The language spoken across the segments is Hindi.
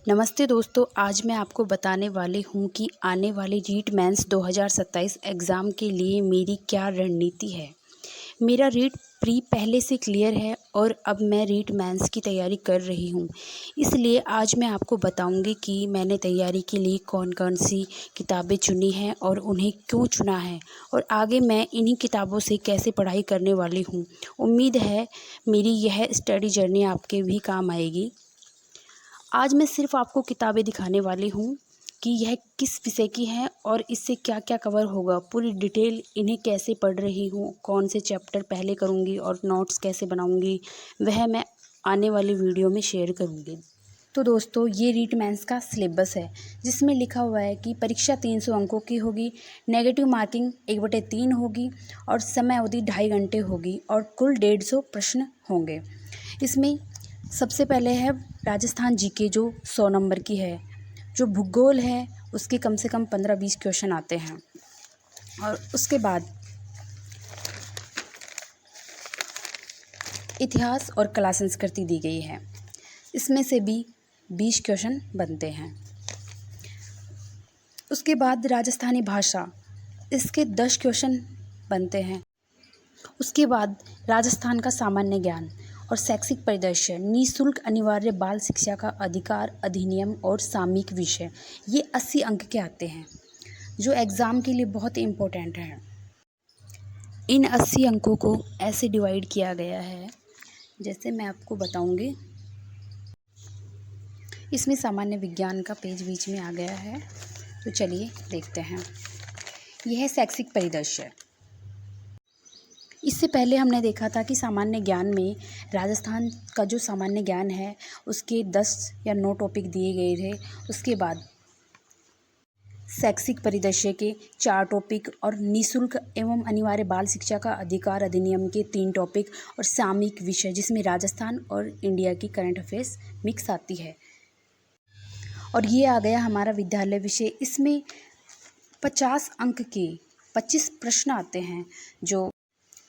नमस्ते दोस्तों, आज मैं आपको बताने वाली हूँ कि आने वाली रीट मेंस 2027 एग्ज़ाम के लिए मेरी क्या रणनीति है। मेरा रीट प्री पहले से क्लियर है और अब मैं रीट मेंस की तैयारी कर रही हूँ। इसलिए आज मैं आपको बताऊँगी कि मैंने तैयारी के लिए कौन-कौन सी किताबें चुनी हैं और उन्हें क्यों चुना है और आगे मैं इन्हीं किताबों से कैसे पढ़ाई करने वाली हूँ। उम्मीद है मेरी यह स्टडी जर्नी आपके भी काम आएगी। आज मैं सिर्फ आपको किताबें दिखाने वाली हूँ कि यह किस विषय की है और इससे क्या क्या कवर होगा। पूरी डिटेल इन्हें कैसे पढ़ रही हूँ, कौन से चैप्टर पहले करूँगी और नोट्स कैसे बनाऊँगी, वह मैं आने वाली वीडियो में शेयर करूँगी। तो दोस्तों, ये रीट मेंस का सिलेबस है जिसमें लिखा हुआ है कि परीक्षा 300 अंकों की होगी, नेगेटिव मार्किंग 1/3 होगी और समय अवधि 2.5 घंटे होगी और कुल 150 प्रश्न होंगे। इसमें सबसे पहले है राजस्थान जीके जो 100 नंबर की है। जो भूगोल है उसके कम से कम 15-20 क्वेश्चन आते हैं और उसके बाद इतिहास और कला संस्कृति दी गई है। इसमें से भी 20 क्वेश्चन बनते हैं। उसके बाद राजस्थानी भाषा, इसके 10 क्वेश्चन बनते हैं। उसके बाद राजस्थान का सामान्य ज्ञान और शैक्षिक परिदृश्य, निःशुल्क अनिवार्य बाल शिक्षा का अधिकार अधिनियम और सामयिक विषय, ये 80 अंक के आते हैं जो एग्ज़ाम के लिए बहुत इम्पोर्टेंट है। इन 80 अंकों को ऐसे डिवाइड किया गया है जैसे मैं आपको बताऊंगी। इसमें सामान्य विज्ञान का पेज बीच में आ गया है, तो चलिए देखते हैं। यह है शैक्षिक परिदृश्य। इससे पहले हमने देखा था कि सामान्य ज्ञान में राजस्थान का जो सामान्य ज्ञान है उसके 10 या 9 टॉपिक दिए गए थे। उसके बाद शैक्षिक परिदृश्य के 4 टॉपिक और निःशुल्क एवं अनिवार्य बाल शिक्षा का अधिकार अधिनियम के 3 टॉपिक और सामयिक विषय जिसमें राजस्थान और इंडिया की करंट अफेयर्स मिक्स आती है। और ये आ गया हमारा विद्यालय विषय। इसमें 50 अंक के 25 प्रश्न आते हैं। जो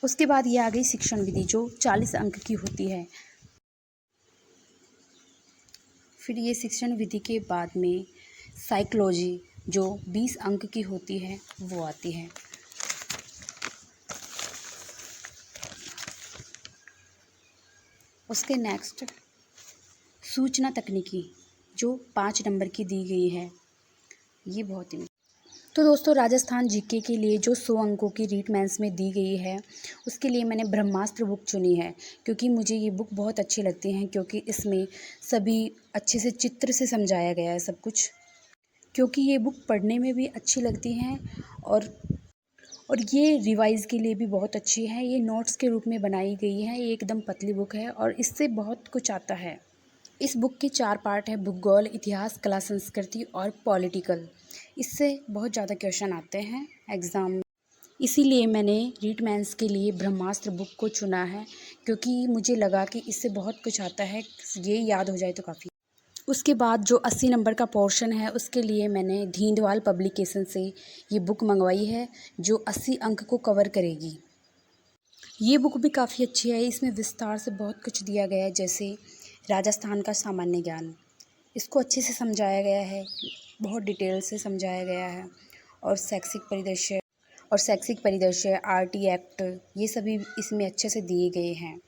उसके बाद ये आ गई शिक्षण विधि जो 40 अंक की होती है। फिर ये शिक्षण विधि के बाद में साइकोलॉजी जो 20 अंक की होती है वो आती है। उसके नेक्स्ट सूचना तकनीकी जो 5 नंबर की दी गई है, ये बहुत ही। तो दोस्तों, राजस्थान जीके के लिए जो 100 अंकों की रीट मेंस में दी गई है उसके लिए मैंने ब्रह्मास्त्र बुक चुनी है क्योंकि मुझे ये बुक बहुत अच्छी लगती है, क्योंकि इसमें सभी अच्छे से चित्र से समझाया गया है सब कुछ। क्योंकि ये बुक पढ़ने में भी अच्छी लगती हैं और ये रिवाइज़ के लिए भी बहुत अच्छी है। ये नोट्स के रूप में बनाई गई है। ये एकदम पतली बुक है और इससे बहुत कुछ आता है। इस बुक के 4 पार्ट है: भूगोल, इतिहास, कला संस्कृति और पॉलिटिकल। इससे बहुत ज़्यादा क्वेश्चन आते हैं एग्ज़ाम में। इसीलिए मैंने रीट मेंस के लिए ब्रह्मास्त्र बुक को चुना है, क्योंकि मुझे लगा कि इससे बहुत कुछ आता है, ये याद हो जाए तो काफ़ी। उसके बाद जो 80 नंबर का पोर्शन है उसके लिए मैंने धींदवाल पब्लिकेशन से ये बुक मंगवाई है जो 80 अंक को कवर करेगी। ये बुक भी काफ़ी अच्छी है। इसमें विस्तार से बहुत कुछ दिया गया है, जैसे राजस्थान का सामान्य ज्ञान, इसको अच्छे से समझाया गया है, बहुत डिटेल से समझाया गया है। और शैक्षिक परिदृश्य आरटी एक्ट, ये सभी इसमें अच्छे से दिए गए हैं।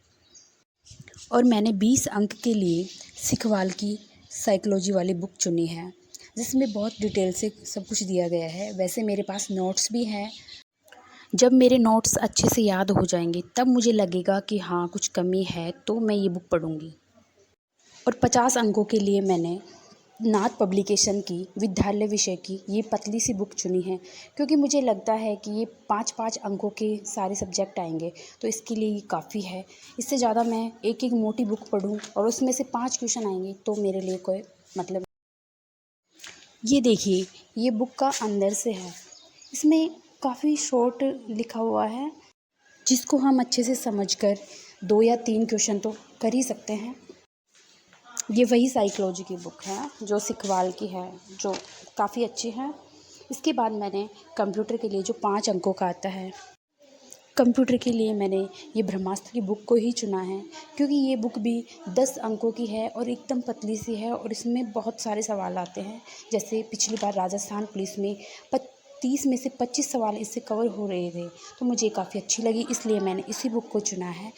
और मैंने 20 अंक के लिए सिखवाल की साइकोलॉजी वाली बुक चुनी है जिसमें बहुत डिटेल से सब कुछ दिया गया है। वैसे मेरे पास नोट्स भी हैं। जब मेरे नोट्स अच्छे से याद हो जाएंगे तब मुझे लगेगा कि हाँ कुछ कमी है, तो मैं ये बुक पढ़ूंगी। और 50 अंकों के लिए मैंने नाथ पब्लिकेशन की विद्यालय विषय की ये पतली सी बुक चुनी है, क्योंकि मुझे लगता है कि ये 5-5 अंकों के सारे सब्जेक्ट आएंगे, तो इसके लिए ये काफ़ी है। इससे ज़्यादा मैं एक एक मोटी बुक पढूं और उसमें से 5 क्वेश्चन आएंगे तो मेरे लिए कोई मतलब। ये देखिए, ये बुक का अंदर से है। इसमें काफ़ी शॉर्ट लिखा हुआ है जिसको हम अच्छे से समझकर 2 या 3 क्वेश्चन तो कर ही सकते हैं। ये वही साइकोलॉजी की बुक है जो सिखवाल की है, जो काफ़ी अच्छी है। इसके बाद मैंने कंप्यूटर के लिए जो 5 अंकों का आता है कंप्यूटर के लिए मैंने ये ब्रह्मास्त्र की बुक को ही चुना है, क्योंकि ये बुक भी 10 अंकों की है और एकदम पतली सी है और इसमें बहुत सारे सवाल आते हैं। जैसे पिछली बार राजस्थान पुलिस में 30 में से 25 सवाल इससे कवर हो रहे थे, तो मुझे काफ़ी अच्छी लगी, इसलिए मैंने इसी बुक को चुना है।